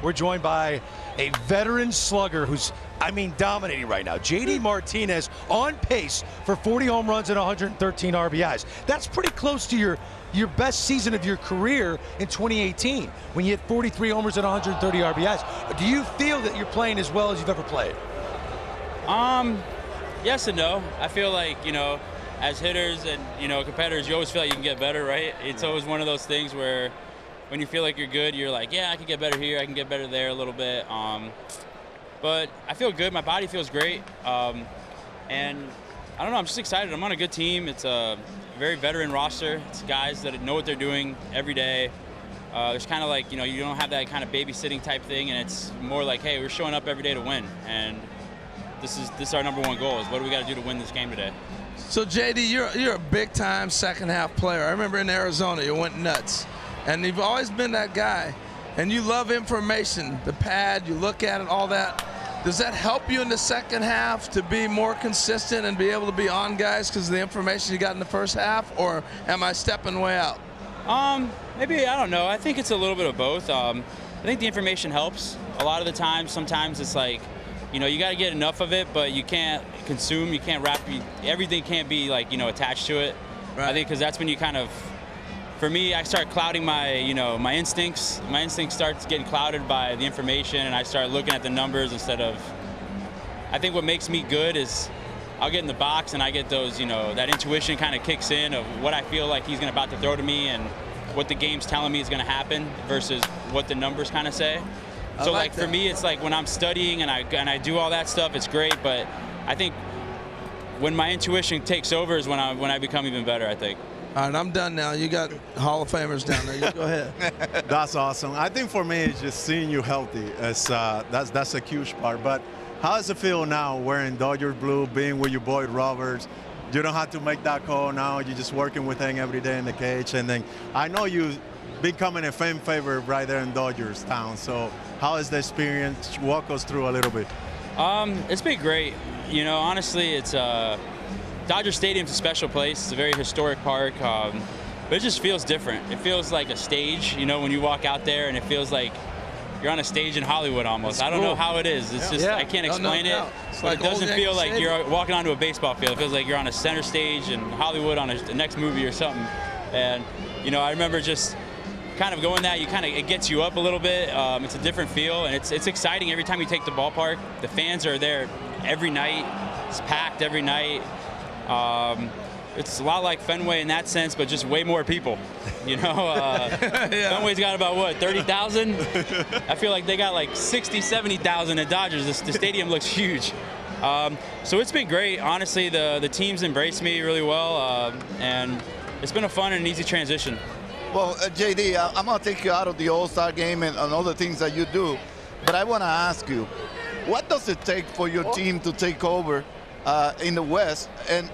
We're joined by a veteran slugger who's, I mean, dominating right now. JD Martinez on pace for 40 home runs and 113 RBIs. That's pretty close to your best season of your career in 2018 when you hit 43 homers and 130 RBIs. Do you feel that you're playing as well as you've ever played? Yes and no. I feel like, you know, as hitters and, you know, competitors, you always feel like you can get better, right? It's always one of those things where when you feel like you're good, you're like, yeah, I can get better here, I can get better there a little bit. But I feel good. My body feels great. And I don't know, I'm just excited. I'm on a good team. It's a very veteran roster. It's guys that know what they're doing every day. There's kind of like, you know, you don't have that kind of babysitting type thing, and it's more like, hey, we're showing up every day to win. And this is our number one goal, is what do we got to do to win this game today. So JD, you're a big-time second-half player. I remember in Arizona, you went nuts. And you've always been that guy. And you love information, the pad, you look at it, all that. Does that help you in the second half to be more consistent and be able to be on guys because of the information you got in the first half? Or am I stepping way out? Maybe, I don't know. I think it's a little bit of both. I think the information helps. A lot of the times, sometimes it's like, you know, you got to get enough of it, but you can't consume, you can't wrap, everything can't be like, you know, attached to it. Right. I think because that's when you kind of, for me, I start clouding my, you know, my instincts. My instinct starts getting clouded by the information, and I start looking at the numbers instead of, I think what makes me good is I'll get in the box and I get those, you know, that intuition kind of kicks in of what I feel like he's about to throw to me and what the game's telling me is going to happen versus what the numbers kind of say. So like for me, it's like when I'm studying and I do all that stuff, it's great. But I think when my intuition takes over is when I become even better, I think. All right, I'm done now. You got Hall of Famers down there. You go ahead. That's awesome. I think for me, it's just seeing you healthy. It's, that's a huge part. But how does it feel now wearing Dodger blue, being with your boy Roberts? You don't have to make that call now. You're just working with him every day in the cage. And then I know you becoming a fan favorite right there in Dodgers town. So how is the experience? Walk us through a little bit. It's been great. You know, honestly, it's Dodger Stadium's a special place. It's a very historic park, but it just feels different. It feels like a stage, you know, when you walk out there, and it feels like you're on a stage in Hollywood almost. I don't know how it is. It's just, I can't explain it. But it doesn't feel like you're walking onto a baseball field. It feels like you're on a center stage in Hollywood on the next movie or something. And, you know, I remember just kind of going that, it gets you up a little bit. It's a different feel, and it's exciting every time you take the ballpark. The fans are there every night. It's packed every night. It's a lot like Fenway in that sense, but just way more people. You know, Fenway's got about, what, 30,000? I feel like they got like 60, 70,000 at Dodgers. The stadium looks huge. So it's been great. Honestly, the team's embraced me really well, and it's been a fun and easy transition. Well, JD, I'm going to take you out of the All-Star game and all the things that you do, but I want to ask you, what does it take for your team to take over in the West, and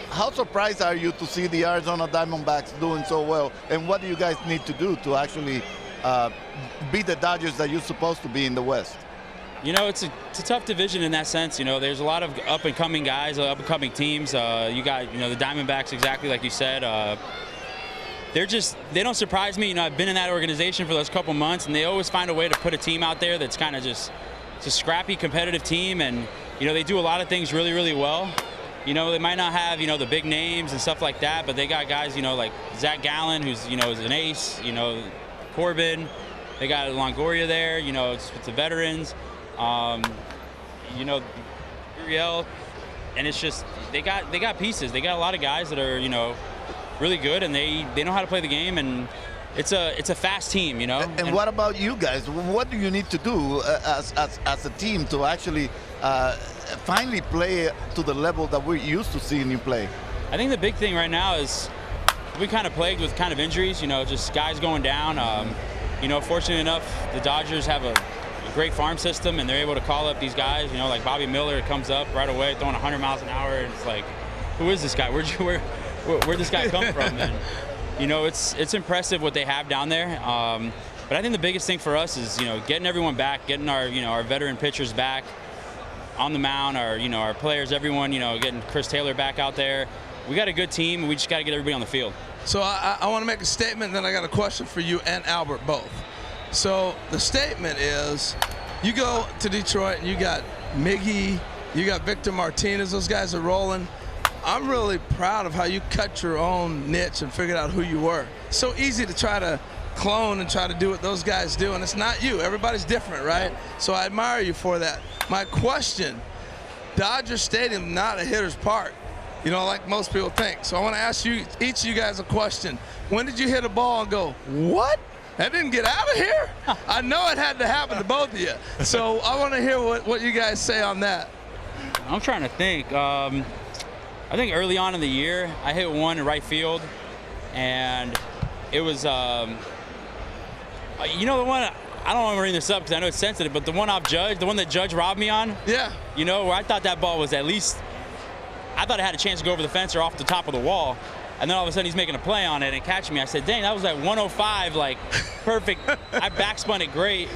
how surprised are you to see the Arizona Diamondbacks doing so well, and what do you guys need to do to actually beat the Dodgers that you're supposed to be in the West? You know, it's a tough division in that sense. You know, there's a lot of up-and-coming guys, up-and-coming teams. You got, you know, the Diamondbacks, exactly like you said. They don't surprise me. You know, I've been in that organization for those couple months, and they always find a way to put a team out there that's kind of just, it's a scrappy, competitive team, and, you know, they do a lot of things really, really well. You know, they might not have, you know, the big names and stuff like that, but they got guys, you know, like Zach Gallen, who's, you know, is an ace, you know, Corbin. They got Longoria there, you know, it's the veterans. You know, Uriel, and it's just, they got pieces. They got a lot of guys that are, you know, really good, and they know how to play the game, and it's a fast team, you know. And what about you guys? What do you need to do as a team to actually finally play to the level that we're used to seeing you play? I think the big thing right now is we kind of plagued with kind of injuries, you know, just guys going down. You know, fortunately enough, the Dodgers have a great farm system, and they're able to call up these guys, you know, like Bobby Miller comes up right away throwing 100 miles an hour, and it's like, who is this guy? Where'd this guy come from? And, you know, it's impressive what they have down there. But I think the biggest thing for us is, you know, getting everyone back, getting our, you know, our veteran pitchers back on the mound, our players, everyone, you know, getting Chris Taylor back out there. We got a good team. We just got to get everybody on the field. So I want to make a statement, and then I got a question for you and Albert both. So the statement is, you go to Detroit and you got Miggy, you got Victor Martinez, those guys are rolling. I'm really proud of how you cut your own niche and figured out who you were. So easy to try to clone and try to do what those guys do, and it's not you. Everybody's different, right? So I admire you for that. My question, Dodger Stadium, not a hitter's park, you know, like most people think. So I want to ask you, each of you guys, a question. When did you hit a ball and go, what? That didn't get out of here? I know it had to happen to both of you. So I want to hear what you guys say on that. I'm trying to think. I think early on in the year, I hit one in right field, and it was, you know, the one, I don't want to bring this up because I know it's sensitive, but the one off Judge, the one that Judge robbed me on. Yeah. You know, where I thought that ball was at least, I thought it had a chance to go over the fence or off the top of the wall. And then all of a sudden he's making a play on it and catching me. I said, dang, that was like 105, like perfect. I backspun it great,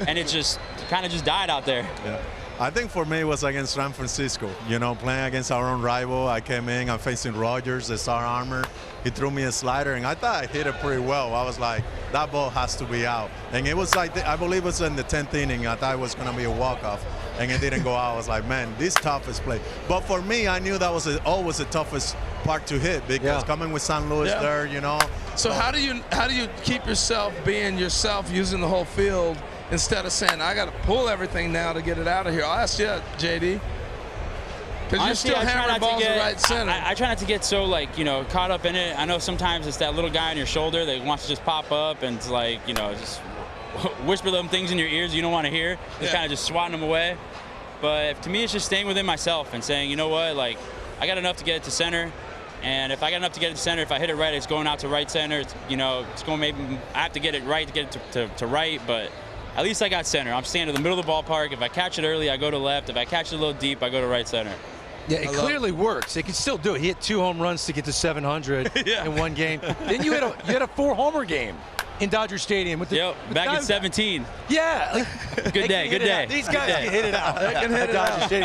and it just kind of just died out there. Yeah. I think for me it was against San Francisco. You know, playing against our own rival. I came in, I'm facing Rogers, the star armor. He threw me a slider, and I thought I hit it pretty well. I was like, that ball has to be out. And it was like, I believe it was in the 10th inning. I thought it was going to be a walk-off, and it didn't go out. I was like, man, this toughest play. But for me, I knew that was always the toughest part to hit because coming with St. Louis there, you know. So how do you keep yourself being yourself, using the whole field, instead of saying, I got to pull everything now to get it out of here? I'll ask you, JD. Because you're still hammering balls to right center. I try not to get so, like, you know, caught up in it. I know sometimes it's that little guy on your shoulder that wants to just pop up and, like, you know, just whisper them things in your ears you don't want to hear. Just kind of just swatting them away. But to me, it's just staying within myself and saying, you know what, like, I got enough to get it to center. And if I got enough to get it to center, if I hit it right, it's going out to right center. It's, you know, it's going, maybe I have to get it right to get it to right, but at least I got center. I'm standing in the middle of the ballpark. If I catch it early, I go to left. If I catch it a little deep, I go to right center. Yeah, it clearly works. They can still do it. He hit 2 home runs to get to 700 in one game. Then you had a 4-homer game in Dodger Stadium with the back in 17. Yeah, Good day. These guys can hit it out. They can hit it Dodger out. Stadium.